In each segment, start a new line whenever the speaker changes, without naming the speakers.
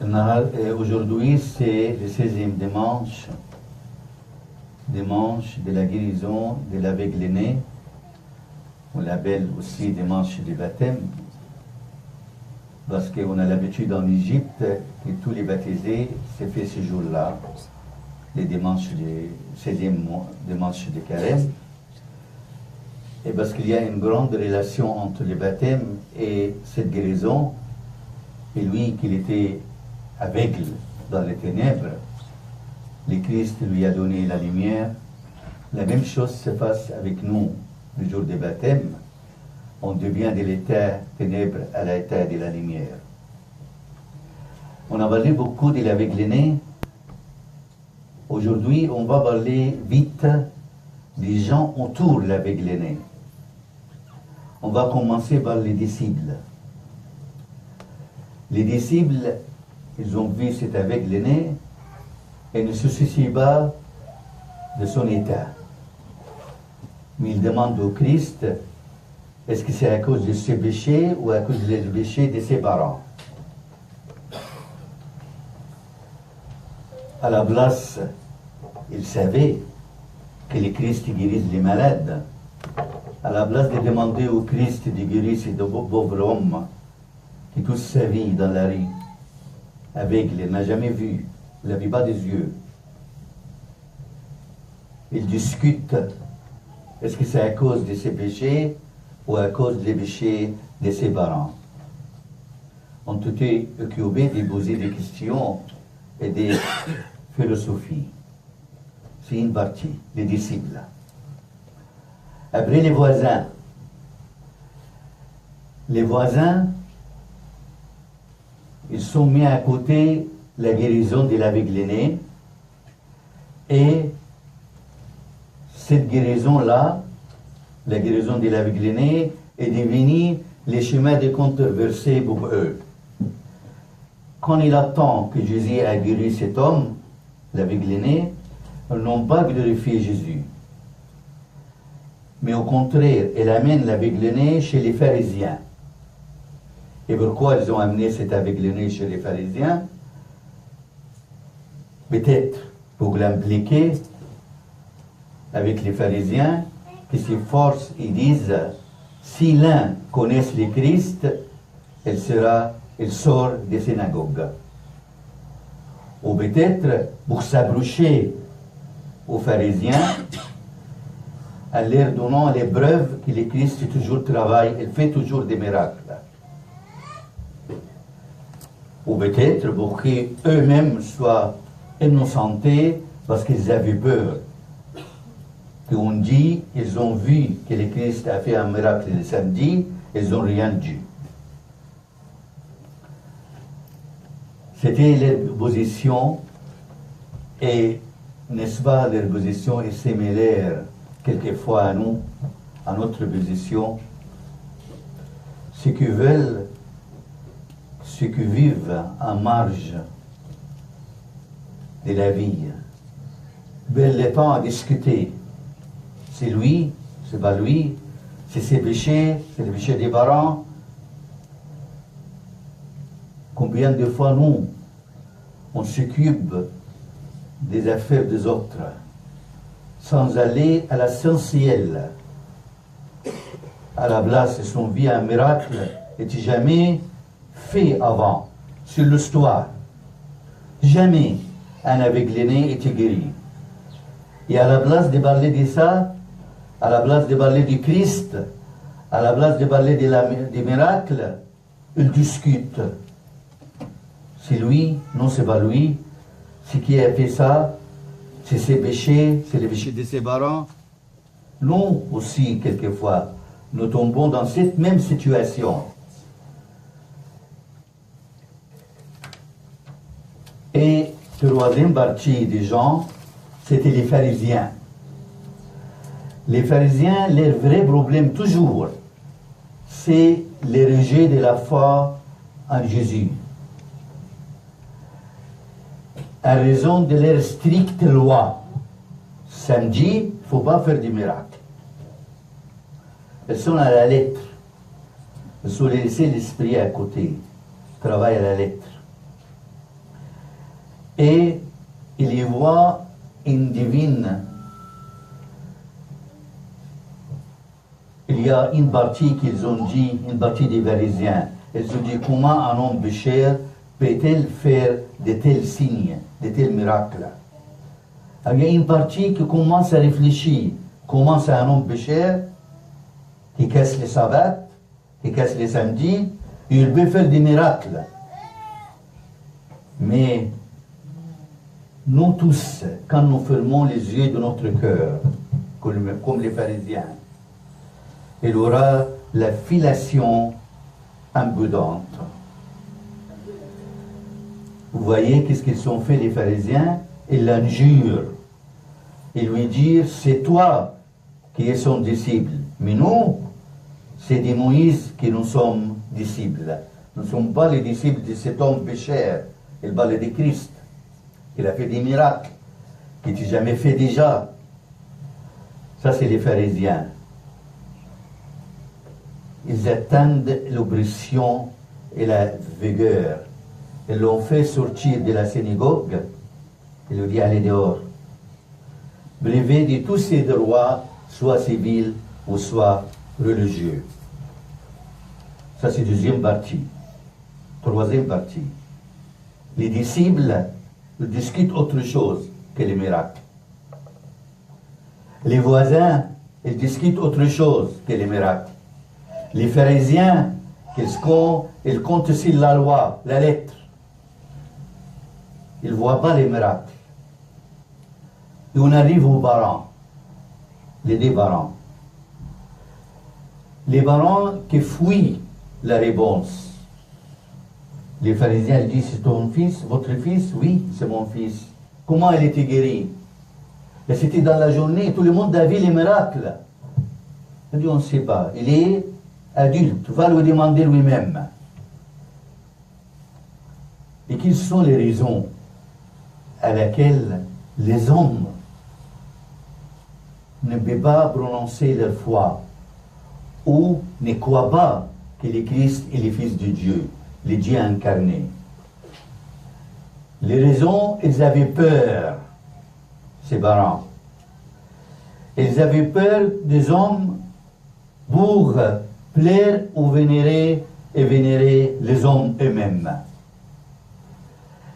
Aujourd'hui, c'est le 16e dimanche de la guérison de l'aveugle-né. On l'appelle aussi dimanche du baptême, parce qu'on a l'habitude en Égypte que tous les baptisés se fait ce jour-là, le 16e dimanche de carême. Et parce qu'il y a une grande relation entre le baptême et cette guérison, et lui, qu'il était aveugle dans les ténèbres, le Christ lui a donné la lumière. La même chose se passe avec nous le jour du baptême. On devient de l'état ténèbres à l'état de la lumière. On a parlé beaucoup de l'aveugle-né. Aujourd'hui, on va parler vite des gens autour de l'aveugle-né. On va commencer par les disciples. Les disciples, ils ont vu cet aveugle-né et ne se soucient pas de son état. Mais ils demandent au Christ, est-ce que c'est à cause de ses péchés ou à cause des péchés de ses parents? À la place, ils savaient que le Christ guérisse les malades. À la place de demander au Christ de guérir ce pauvre homme qui toute sa vie dans la rue, aveugle, il n'a jamais vu, il n'avait pas des yeux. Ils discutent, est-ce que c'est à cause de ses péchés ou à cause des péchés de ses parents? On était occupés de poser des questions et des philosophies. C'est une partie, les disciples. Après, les voisins. Les voisins, ils sont mis à côté la guérison de l'aveugle-né et cette guérison-là, la guérison de l'aveugle-né, est devenue le chemin de controversée pour eux. Quand il attend que Jésus a guéri cet homme, l'aveugle-né, ils n'ont pas glorifié Jésus. Mais au contraire, il amène l'aveugle-né chez les pharisiens. Et pourquoi ils ont amené cet aveugle-né chez les pharisiens? Peut-être pour l'impliquer avec les pharisiens qui s'efforcent et disent, si l'un connaît le Christ, il sort des synagogues. Ou peut-être pour s'approcher aux pharisiens, en leur donnant les preuves que le Christ toujours travaille, il fait toujours des miracles. Ou peut-être pour qu'eux-mêmes soient innocentés parce qu'ils avaient peur. Qu'on dit, ils ont vu que le Christ a fait un miracle le samedi, ils n'ont rien dit. C'était leur position, et n'est-ce pas, leur position est similaire quelquefois à nous, à notre position. Ceux qui veulent, ceux qui vivent en marge de la vie, veulent le temps à discuter. C'est lui, c'est pas lui, c'est ses péchés, c'est le péché des parents. Combien de fois nous, on s'occupe des affaires des autres, sans aller à l'essentiel. À la place, son vie, un miracle n'était jamais fait avant, sur l'histoire. Jamais un aveugle-né était guéri. Et à la place de parler de ça, à la place de parler du Christ, à la place de parler des miracles, ils discutent. C'est lui, non c'est pas lui, c'est qui a fait ça, c'est ses péchés, c'est les péchés de ses parents. Nous aussi, quelquefois, nous tombons dans cette même situation. Et troisième partie des gens, c'était les pharisiens. Les pharisiens, leur vrai problème toujours, c'est le rejet de la foi en Jésus. À raison de leur stricte loi. Samedi, il ne faut pas faire du miracle. Elles sont à la lettre. Elles sont laissées l'esprit à côté. Travail à la lettre. et il y voit une divine. Il y a une partie qu'ils ont dit, une partie des pharisiens, ils ont dit comment un homme pécheur peut-il faire de tels signes, de tels miracles. Il y a une partie qui commence à réfléchir, comment c'est un homme pécheur qui casse les sabbats, qui casse les samedis, et il peut faire des miracles. Mais nous tous, quand nous fermons les yeux de notre cœur, comme les pharisiens, il aura la filiation impudente. Vous voyez qu'est-ce qu'ils ont fait les pharisiens? Ils l'injurent. Ils lui disent, c'est toi qui es son disciple. Mais nous, c'est de Moïse que nous sommes disciples. Nous ne sommes pas les disciples de cet homme pécheur. Il parle de Christ. Il a fait des miracles que tu n'as jamais fait déjà. Ça, c'est les pharisiens. Ils attendent l'oppression et la vigueur. Ils l'ont fait sortir de la synagogue. Il lui dit, allez dehors. Brevet de tous ses droits, soit civils ou soit religieux. Ça, c'est la deuxième partie. Troisième partie. Les disciples discutent autre chose que les miracles. Les voisins, ils discutent autre chose que les miracles. Les pharisiens, ils comptent sur la loi, la lettre. Ils ne voient pas les miracles. Et on arrive aux parents, les deux parents. Les parents qui fuient la réponse. Les pharisiens disent, c'est ton fils, votre fils? Oui, c'est mon fils. Comment il était guéri? Et c'était dans la journée, tout le monde a vu les miracles. Il dit, on ne sait pas. Il est adulte, va lui demander lui-même. Et quelles sont les raisons à laquelle les hommes ne peuvent pas prononcer leur foi ou ne croient pas que le Christ est le Fils de Dieu, le Dieu incarné. Les raisons, ils avaient peur, ces parents. Ils avaient peur des hommes pour plaire ou vénérer les hommes eux-mêmes.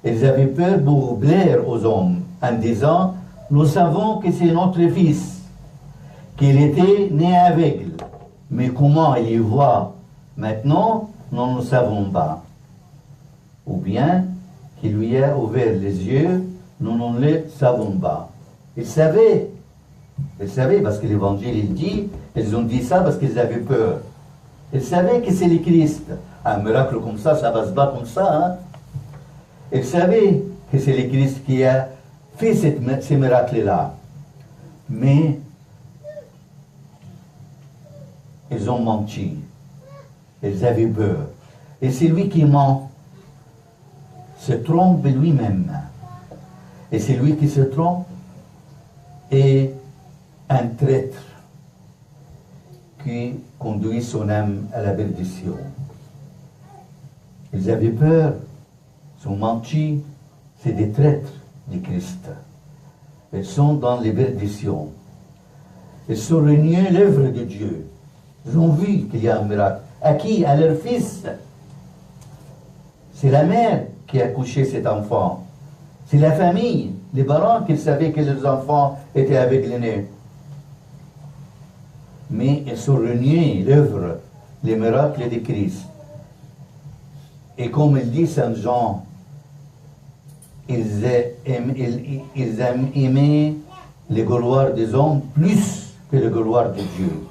Ils avaient peur pour plaire aux hommes en disant, nous savons que c'est notre fils, qu'il était né aveugle, mais comment il y voit maintenant, nous ne savons pas. Ou bien qu'il lui a ouvert les yeux, nous ne le savons pas. Ils savaient parce que l'Évangile il dit, ils ont dit ça parce qu'ils avaient peur. Ils savaient que c'est le Christ. Un miracle comme ça va se battre comme ça. Hein? Ils savaient que c'est le Christ qui a fait ces miracles-là. Mais ils ont menti. Ils avaient peur. Et c'est lui qui ment. Se trompe lui-même. Et c'est lui qui se trompe est un traître qui conduit son âme à la perdition. Ils avaient peur, ils ont menti, c'est des traîtres du Christ. Ils sont dans les perditions. Ils ont renié l'œuvre de Dieu. Ils ont vu qu'il y a un miracle. À qui? À leur fils. C'est la mère qui a couché cet enfant. C'est la famille, les parents qui savaient que leurs enfants étaient aveuglés. Mais ils ont renié l'œuvre, les miracles de Christ. Et comme il dit Saint Jean, ils aimaient les gloires des hommes plus que les gloires de Dieu.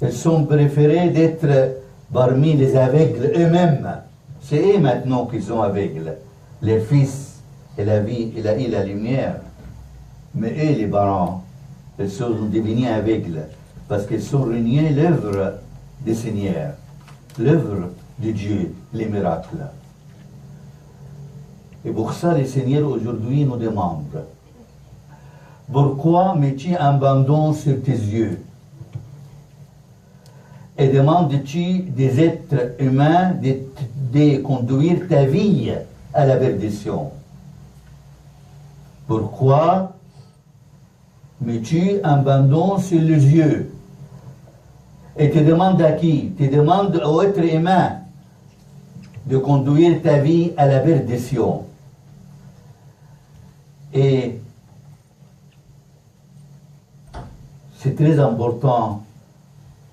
Ils sont préférés d'être parmi les aveugles eux-mêmes. C'est eux maintenant qui sont aveugles. Les fils et la vie et la lumière. Mais eux, les parents, ils sont devenus aveugles parce qu'ils sont reniés l'œuvre du Seigneur, l'œuvre de Dieu, les miracles. Et pour ça, le Seigneur aujourd'hui nous demande, pourquoi mets-tu un bandeau sur tes yeux? Et demandes-tu des êtres humains de conduire ta vie à la perdition. Pourquoi mets-tu un bandon sur les yeux? Et tu demandes à qui? Tu demandes au être humain de conduire ta vie à la perdition. Et c'est très important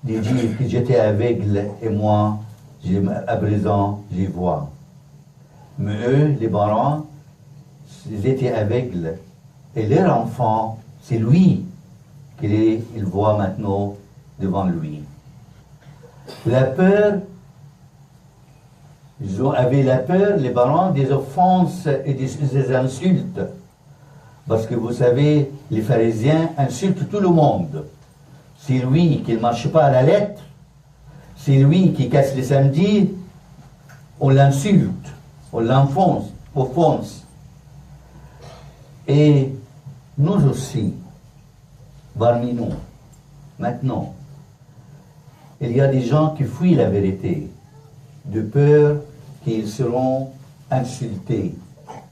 de dire que j'étais aveugle et moi, à présent, j'y vois. Mais eux, les parents, ils étaient aveugles. Et leur enfant, c'est lui qu'il voit maintenant devant lui. La peur, ils avaient la peur, les parents, des offenses et des insultes. Parce que vous savez, les pharisiens insultent tout le monde. C'est lui qui ne marche pas à la lettre, c'est lui qui casse les samedis, on l'insulte, on l'enfonce, offense. Et nous aussi, parmi nous, maintenant, il y a des gens qui fuient la vérité, de peur qu'ils seront insultés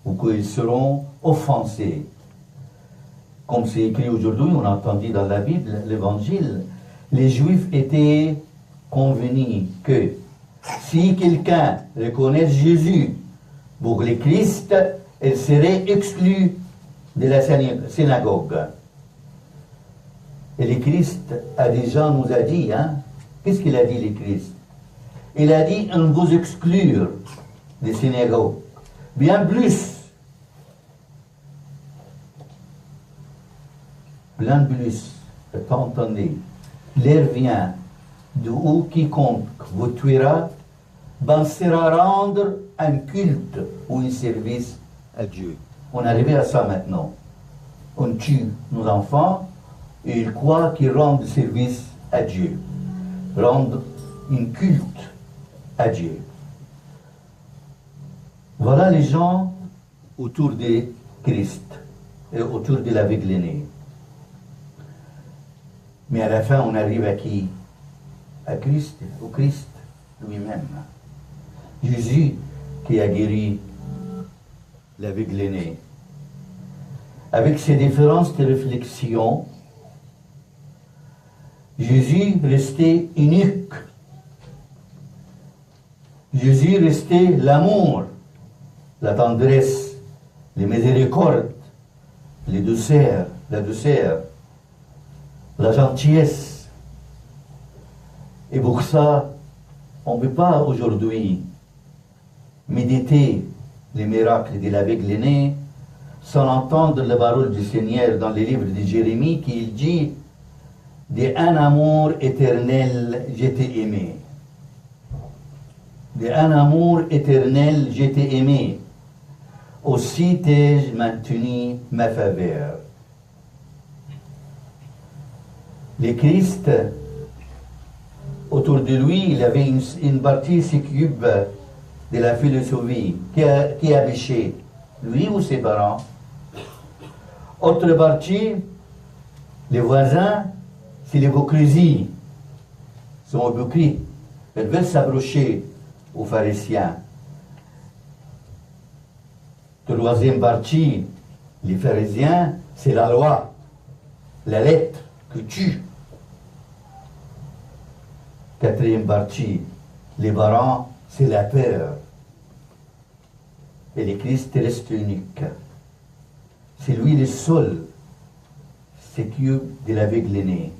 ou qu'ils seront offensés. Comme c'est écrit aujourd'hui, on a entendu dans la Bible, l'Évangile, les Juifs étaient convenus que si quelqu'un reconnaît Jésus pour le Christ, il serait exclu de la synagogue. Et le Christ a déjà nous a dit, hein, qu'est-ce qu'il a dit le Christ? Il a dit, on vous exclure des synagogues. Bien plus. Bien plus. Entendez. L'air vient de où quiconque vous tuera, ben sera rendre un culte ou un service à Dieu. On est arrivé à ça maintenant. On tue nos enfants et ils croient qu'ils rendent service à Dieu, rendent une culte à Dieu. Voilà les gens autour de Christ et autour de l'aveugle-né. Mais à la fin, on arrive à qui? À Christ, au Christ lui-même. Jésus qui a guéri l'aveugle-né. Avec ses différences de réflexion, Jésus restait unique. Jésus restait l'amour, la tendresse, les miséricordes, la douceur, la gentillesse. Et pour ça, on ne peut pas aujourd'hui méditer les miracles de l'aveugle-né sans entendre la parole du Seigneur dans les livres de Jérémie qui dit « d'un amour éternel, je t'ai aimé. D'un amour éternel, je t'ai aimé. Aussi t'ai-je maintenu ma faveur. » Le Christ, autour de lui, il avait une partie s'occupe de la philosophie. Qui a péché? Lui ou ses parents? Autre partie, les voisins, c'est l'hypocrisie. Ils sont hypocrites. Ils veulent s'approcher aux pharisiens. Troisième partie, les pharisiens, c'est la loi, la lettre que tue. Quatrième partie, les parents, c'est la peur. Et le Christ reste unique. C'est lui le seul s'occupe de l'aveugle-né,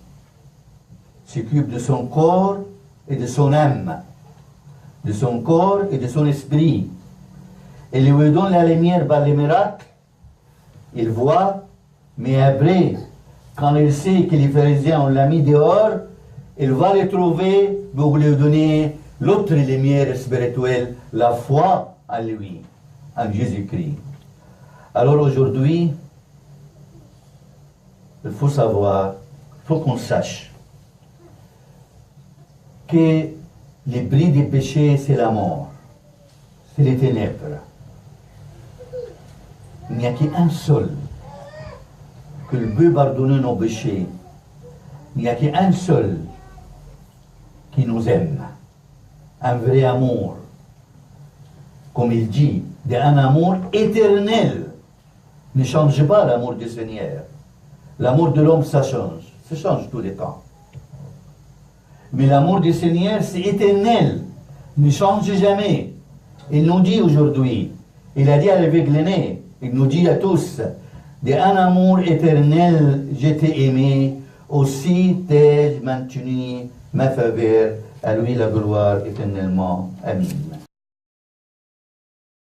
s'occupe de son corps et de son âme, de son corps et de son esprit. Il lui donne la lumière par les miracles, il voit, mais après, quand il sait que les pharisiens ont l'a mis dehors, il va les trouver pour lui donner l'autre lumière spirituelle, la foi en lui, en Jésus-Christ. Alors aujourd'hui, il faut savoir, il faut qu'on sache que le prix des péchés, c'est la mort, c'est les ténèbres. Il n'y a qu'un seul que peut pardonner nos péchés. Il n'y a qu'un seul qui nous aime, un vrai amour, comme il dit, d'un amour éternel. Ne change pas l'amour du Seigneur. L'amour de l'homme, ça change tous les temps. Mais l'amour du Seigneur, c'est éternel, ne change jamais. Il nous dit aujourd'hui, il a dit à l'évêque Léné, il nous dit à tous, d'un amour éternel, je t'ai aimé, aussi t'ai maintenu ma faveur, à lui la gloire éternellement. Amen.